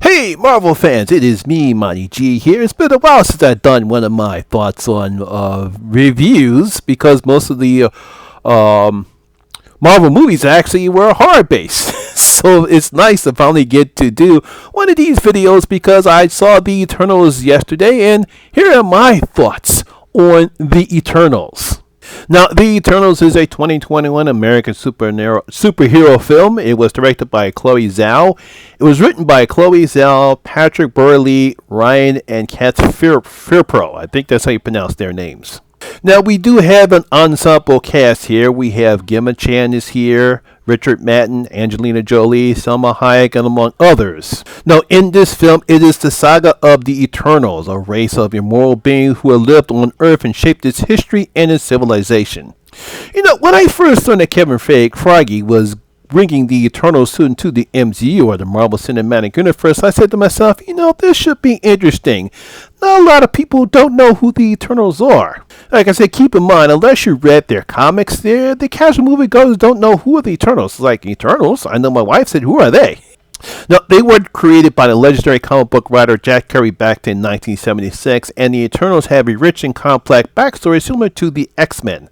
Hey Marvel fans, it is me, Monty G here. It's been a while since I've done one of my thoughts on reviews because most of the Marvel movies actually were horror based. So it's nice to finally get to do one of these videos because I saw the Eternals yesterday and here are my thoughts on the Eternals. Now, The Eternals is a 2021 American superhero film. It was directed by Chloe Zhao. It was written by Chloe Zhao, Patrick Burley, Ryan, and Kat Firpro. I think that's how you pronounce their names. Now, we do have an ensemble cast here. We have Gemma Chan is here, Richard Madden, Angelina Jolie, Salma Hayek, and among others. Now, in this film, it is the saga of the Eternals, a race of immortal beings who have lived on Earth and shaped its history and its civilization. You know, when I first learned that Kevin Feige was bringing the Eternals into the MCU, or the Marvel Cinematic Universe, I said to myself, this should be interesting. Not a lot of people don't know who the Eternals are. Like I said, keep in mind, unless you read their comics, the casual moviegoers don't know who are the Eternals. It's like, Eternals? I know my wife said, who are they? Now, they were created by the legendary comic book writer Jack Kirby back in 1976, and the Eternals have a rich and complex backstory similar to the X-Men.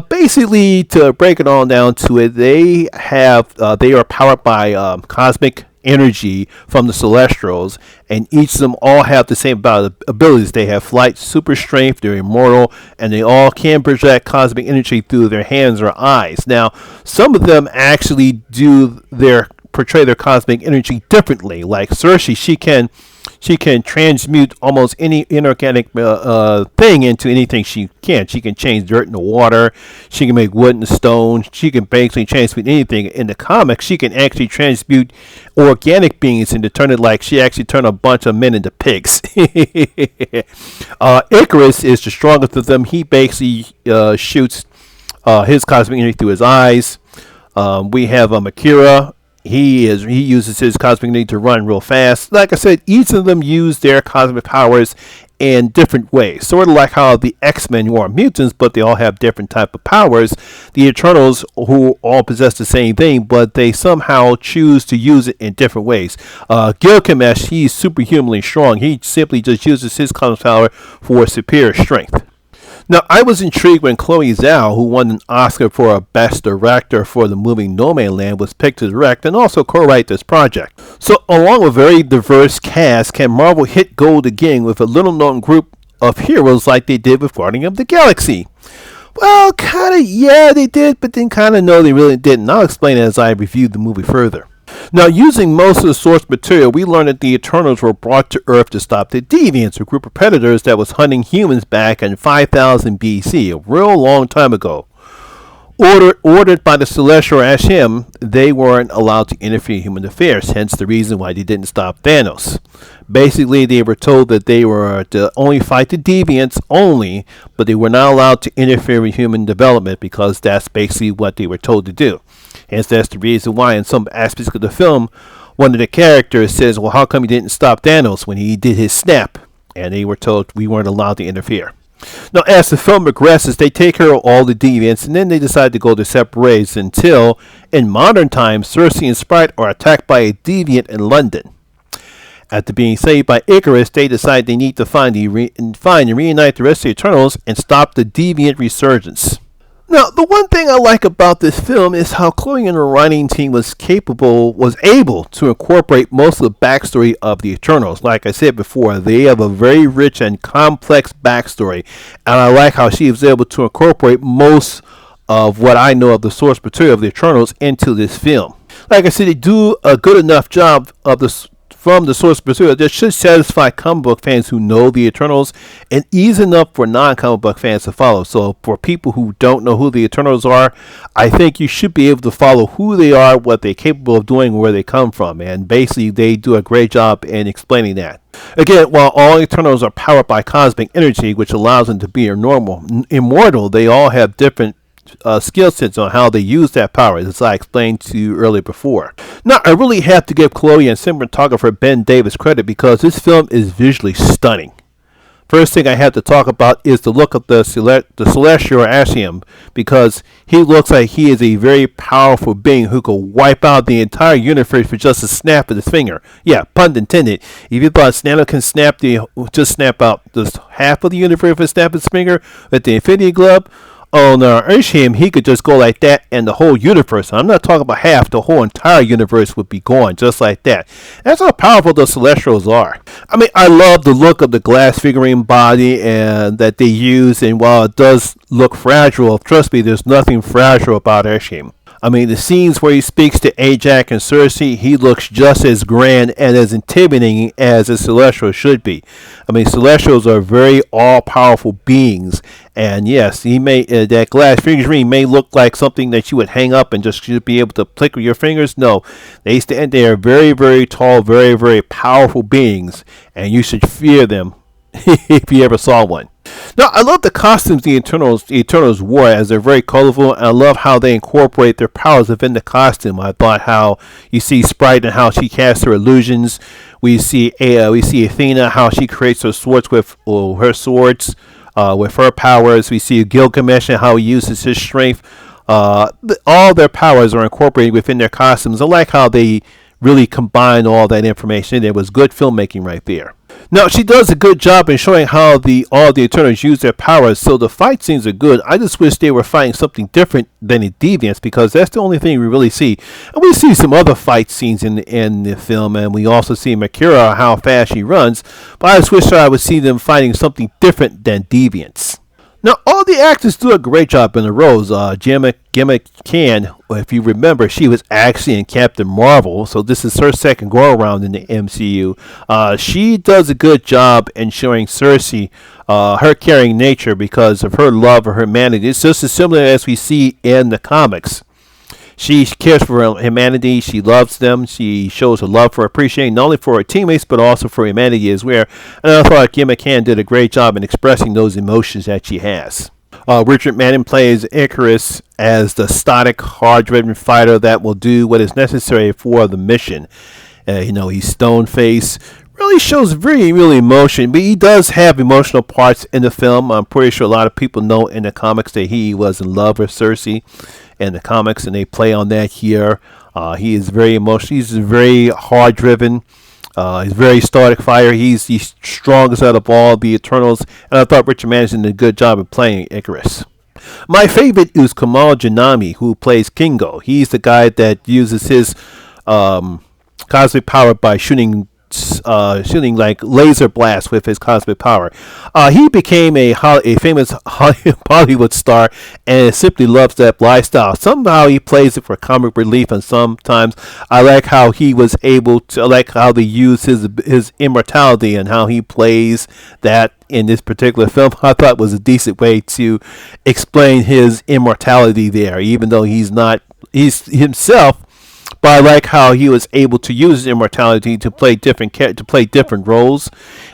Basically, to break it all down to it, they are powered by cosmic energy from the Celestials, and each of them all have the same abilities. They have flight, super strength, they're immortal, and they all can project cosmic energy through their hands or eyes. Now, some of them actually portray their cosmic energy differently. Like Cersei, she can transmute almost any inorganic thing into anything she can. She can change dirt into water. She can make wood into stone. She can basically transmute anything. In the comics, she can actually transmute organic beings into she actually turned a bunch of men into pigs. Icarus is the strongest of them. He basically shoots his cosmic energy through his eyes. We have Akira. He uses his cosmic energy to run real fast. Like I said, each of them use their cosmic powers in different ways. Sort of like how the X-Men were mutants, but they all have different type of powers. The Eternals, who all possess the same thing, but they somehow choose to use it in different ways. Gilgamesh, he's superhumanly strong. He simply just uses his cosmic power for superior strength. Now, I was intrigued when Chloe Zhao, who won an Oscar for Best Director for the movie Nomadland, was picked to direct and also co-write this project. So, along with a very diverse cast, can Marvel hit gold again with a little-known group of heroes like they did with Guardians of the Galaxy? Well, kinda, yeah, they did, but then kinda no, they really didn't. I'll explain it as I review the movie further. Now, using most of the source material, we learned that the Eternals were brought to Earth to stop the Deviants, a group of predators that was hunting humans back in 5000 BC, a real long time ago. Ordered by the Celestial Hashem, they weren't allowed to interfere in human affairs, hence the reason why they didn't stop Thanos. Basically, they were told that they were to only fight the Deviants only, but they were not allowed to interfere in human development because that's basically what they were told to do. Hence, that's the reason why in some aspects of the film, one of the characters says, well, how come you didn't stop Thanos when he did his snap? And they were told we weren't allowed to interfere. Now, as the film progresses, they take care of all the deviants, and then they decide to go their separate ways until, in modern times, Cersei and Sprite are attacked by a deviant in London. After being saved by Icarus, they decide they need to find and reunite the rest of the Eternals and stop the deviant resurgence. Now, the one thing I like about this film is how Chloe and her writing team was able to incorporate most of the backstory of the Eternals. Like I said before, they have a very rich and complex backstory, and I like how she was able to incorporate most of what I know of the source material of the Eternals into this film. Like I said, they do a good enough job of from the source material that should satisfy comic book fans who know the Eternals and easy enough for non-comic book fans to follow. So for people who don't know who the Eternals are, I think you should be able to follow who they are, what they're capable of doing, where they come from. And basically they do a great job in explaining that. Again, while all Eternals are powered by cosmic energy, which allows them to be immortal, they all have different skill sets on how they use that power, as I explained to you earlier before. Now, I really have to give Chloe and cinematographer Ben Davis credit because this film is visually stunning. First thing I have to talk about is the look of the celestial Ashium, because he looks like he is a very powerful being who could wipe out the entire universe with just a snap of his finger. Yeah, pun intended. If you thought Nano can just snap out just half of the universe with a snap of his finger with the Infinity Glove, on Ashium, he could just go like that and the whole universe, I'm not talking about half, the whole entire universe would be gone just like that. That's how powerful the Celestials are. I mean, I love the look of the glass figurine body and that they use, and while it does look fragile, trust me, there's nothing fragile about Ashium. I mean, the scenes where he speaks to Ajax and Cersei, he looks just as grand and as intimidating as a Celestial should be. I mean, Celestials are very all-powerful beings, and yes, he may that glass figurine may look like something that you would hang up and just should be able to click with your fingers. No, they stand there very, very tall, very, very powerful beings, and you should fear them if you ever saw one. Now, I love the costumes the Eternals wore, as they're very colorful, and I love how they incorporate their powers within the costume. I thought how you see Sprite and how she casts her illusions. We see Athena, how she creates her swords with her powers. We see Gilgamesh and how he uses his strength. All their powers are incorporated within their costumes. I like how they really combine all that information. It was good filmmaking right there. Now, she does a good job in showing how all the Eternals use their powers, so the fight scenes are good. I just wish they were fighting something different than the Deviants, because that's the only thing we really see. And we see some other fight scenes in the film, and we also see Makira, how fast she runs, but I just wish I would see them fighting something different than Deviants. Now, all the actors do a great job in the roles. Gemma Chan, if you remember, she was actually in Captain Marvel, so this is her second go-around in the MCU. She does a good job in showing Cersei her caring nature because of her love for humanity. It's just as similar as we see in the comics. She cares for humanity. She loves them. She shows her love for appreciating not only for her teammates but also for humanity as well. And I thought Kim McCann did a great job in expressing those emotions that she has. Richard Madden plays Icarus as the stoic, hard-driven fighter that will do what is necessary for the mission. He's stone-faced. Really shows very, really emotion, but he does have emotional parts in the film. I'm pretty sure a lot of people know in the comics that he was in love with Cersei in the comics, and they play on that here. He is very emotional. He's very hard-driven. He's very stoic fighter. He's the strongest out of all the Eternals, and I thought Richard Madden did a good job of playing Icarus. My favorite is Kamal Janami, who plays Kingo. He's the guy that uses his cosmic power by shooting like laser blasts with his cosmic power. He became a famous Hollywood star and simply loves that lifestyle. Somehow he plays it for comic relief, and sometimes I like how he was able to, I like how they use his immortality and how he plays that in this particular film. I thought was a decent way to explain his immortality there, even though he's himself. But I like how he was able to use his immortality to play different roles.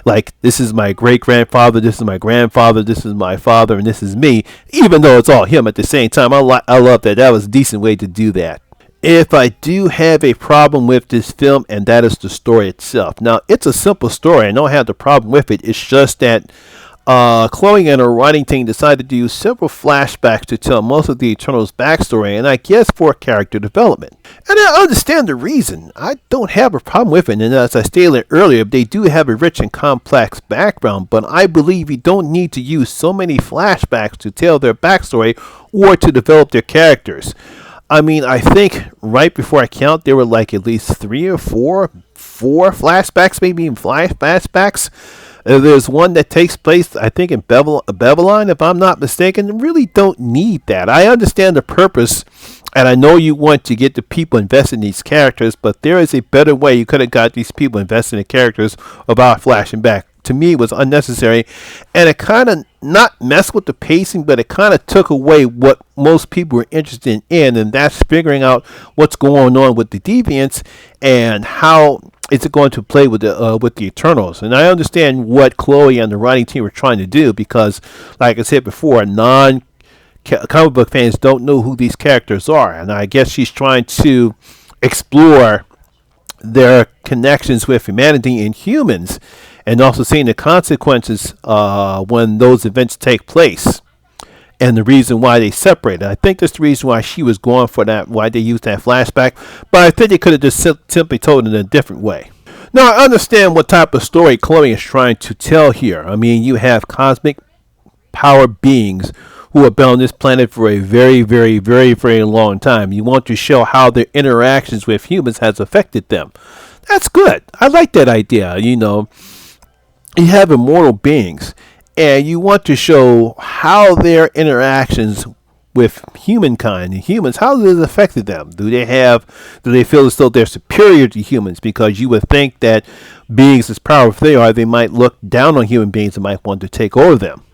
Like, this is my great-grandfather, this is my grandfather, this is my father, and this is me. Even though it's all him at the same time. I love that. That was a decent way to do that. If I do have a problem with this film, and that is the story itself. Now, it's a simple story. I don't have the problem with it. It's just that Chloe and her writing team decided to use several flashbacks to tell most of the Eternals' backstory, and I guess for character development. And I understand the reason. I don't have a problem with it, and as I stated earlier, they do have a rich and complex background, but I believe you don't need to use so many flashbacks to tell their backstory or to develop their characters. I mean, I think right before I count, there were like at least 3 or 4 flashbacks, maybe even flashbacks. There's one that takes place, I think, in Babylon, if I'm not mistaken. Really don't need that. I understand the purpose, and I know you want to get the people invested in these characters, but there is a better way you could have got these people invested in the characters without flashing back. To me, it was unnecessary, and it kind of not messed with the pacing, but it kind of took away what most people were interested in, and that's figuring out what's going on with the Deviants and how is it going to play with the Eternals. And I understand what Chloe and the writing team were trying to do, because, like I said before, comic book fans don't know who these characters are, and I guess she's trying to explore their connections with humanity and humans. and also seeing the consequences when those events take place, and the reason why they separated. I think that's the reason why she was going for that, why they used that flashback. But I think they could have just simply told it in a different way. Now, I understand what type of story Chloe is trying to tell here. I mean, you have cosmic power beings who have been on this planet for a very, very, very, very long time. You want to show how their interactions with humans has affected them. That's good. I like that idea. You have immortal beings, and you want to show how their interactions with humankind and humans, how has it affected them? Do they feel as though they're superior to humans? Because you would think that beings as powerful as they are, they might look down on human beings and might want to take over them.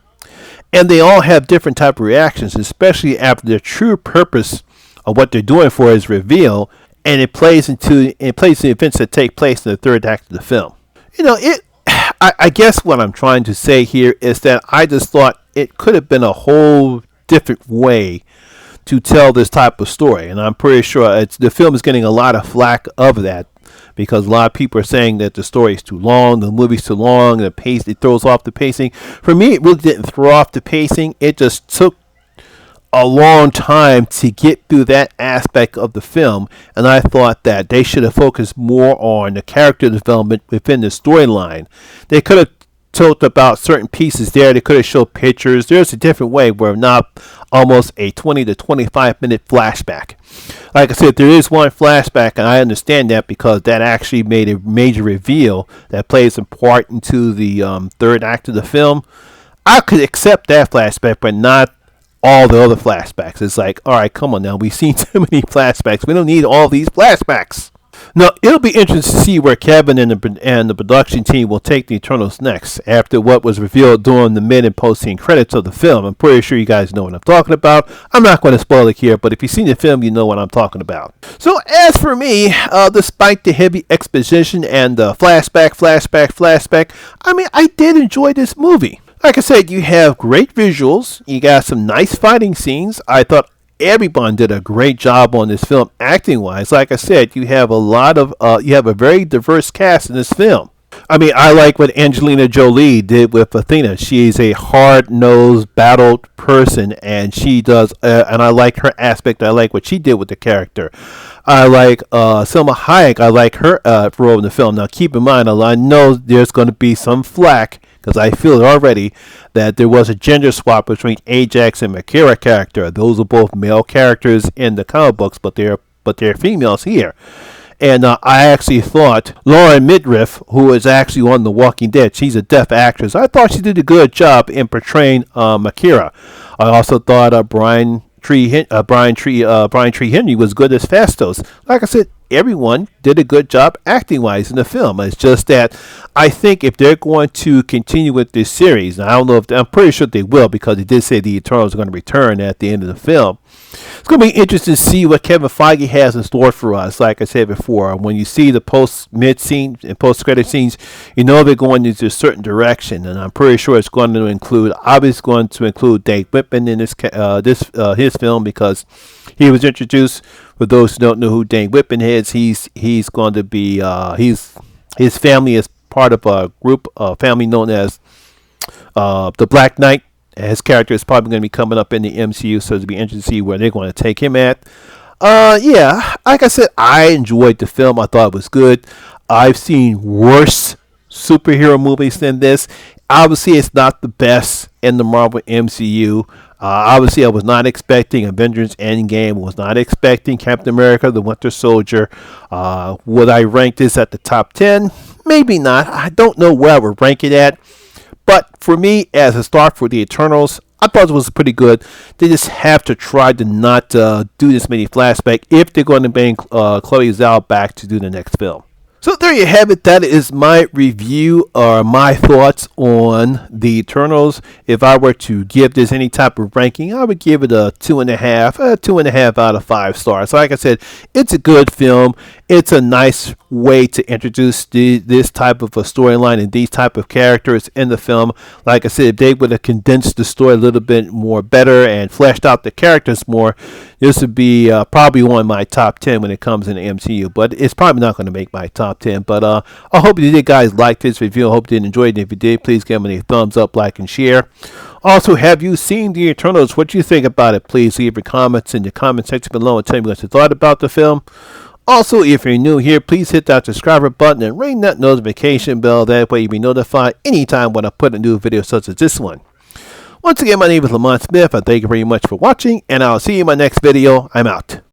And they all have different type of reactions, especially after the true purpose of what they're doing for is revealed, and it plays into the events that take place in the third act of the film. I guess what I'm trying to say here is that I just thought it could have been a whole different way to tell this type of story, and I'm pretty sure the film is getting a lot of flack of that, because a lot of people are saying that the story is too long, the movie's too long, it throws off the pacing. For me, it really didn't throw off the pacing. It just took a long time to get through that aspect of the film, and I thought that they should have focused more on the character development within the storyline. They could have talked about certain pieces there. They could have showed pictures. There's a different way where not almost a 20 to 25 minute flashback. Like I said, there is one flashback, and I understand that because that actually made a major reveal that plays a part into the third act of the film. I could accept that flashback, but not all the other flashbacks. It's like, all right, come on now. We've seen too many flashbacks. We don't need all these flashbacks. Now, it'll be interesting to see where Kevin and the production team will take the Eternals next after what was revealed during the mid and post-scene credits of the film. I'm pretty sure you guys know what I'm talking about. I'm not going to spoil it here, but if you've seen the film, you know what I'm talking about. So, as for me, despite the heavy exposition and the flashback, I mean, I did enjoy this movie. Like I said, you have great visuals. You got some nice fighting scenes. I thought everyone did a great job on this film acting wise. Like I said, you have a very diverse cast in this film. I mean, I like what Angelina Jolie did with Athena. She's a hard-nosed, battled person, and she does, and I like her aspect. I like what she did with the character. I like Selma Hayek. I like her role in the film. Now, keep in mind, I know there's going to be some flack, because I feel it already, that there was a gender swap between Ajax and Makira character. Those are both male characters in the comic books, but they're females here. And I actually thought Lauren Midriff, who is actually on The Walking Dead, she's a deaf actress. I thought she did a good job in portraying Makira. I also thought Brian Tree Henry was good as Fastos. Like I said, everyone did a good job acting-wise in the film. It's just that I think if they're going to continue with this series, and I'm pretty sure they will, because they did say the Eternals are going to return at the end of the film. It's going to be interesting to see what Kevin Feige has in store for us. Like I said before, when you see the post-mid scenes and post-credit scenes, you know they're going into a certain direction, and I'm pretty sure it's going to include Dave Whitman in his film, because he was introduced. For those who don't know who Dane Whitman is, he's going to be his family is part of a group family known as the Black Knight. His character is probably going to be coming up in the MCU, so it'll be interesting to see where they're going to take him at. Yeah, like I said, I enjoyed the film. I thought it was good. I've seen worse superhero movies than this. Obviously, it's not the best in the Marvel MCU. Obviously, I was not expecting Avengers Endgame. Was not expecting Captain America, the Winter Soldier. Would I rank this at the top 10? Maybe not. I don't know where I would rank it at. But for me, as a start for the Eternals, I thought it was pretty good. They just have to try to not do this many flashbacks if they're going to bring Chloe Zhao back to do the next film. So there you have it. That is my review or my thoughts on the Eternals. If I were to give this any type of ranking, I would give it a 2.5 out of 5 stars. Like I said, it's a good film. It's a nice way to introduce this type of a storyline and these type of characters in the film. Like I said, if they would have condensed the story a little bit more better and fleshed out the characters more, this would be probably one of my top 10 when it comes in the MCU. But it's probably not going to make my top top 10. But I hope you guys liked this review. I hope you enjoyed it. If you did, please give me a thumbs up, like, and share. Also, have you seen The Eternals? What do you think about it? Please leave your comments in the comment section below and tell me what you thought about the film. Also, if you're new here, please hit that subscriber button and ring that notification bell. That way you'll be notified anytime when I put a new video such as this one. Once again, my name is Lamont Smith. I thank you very much for watching, and I'll see you in my next video. I'm out.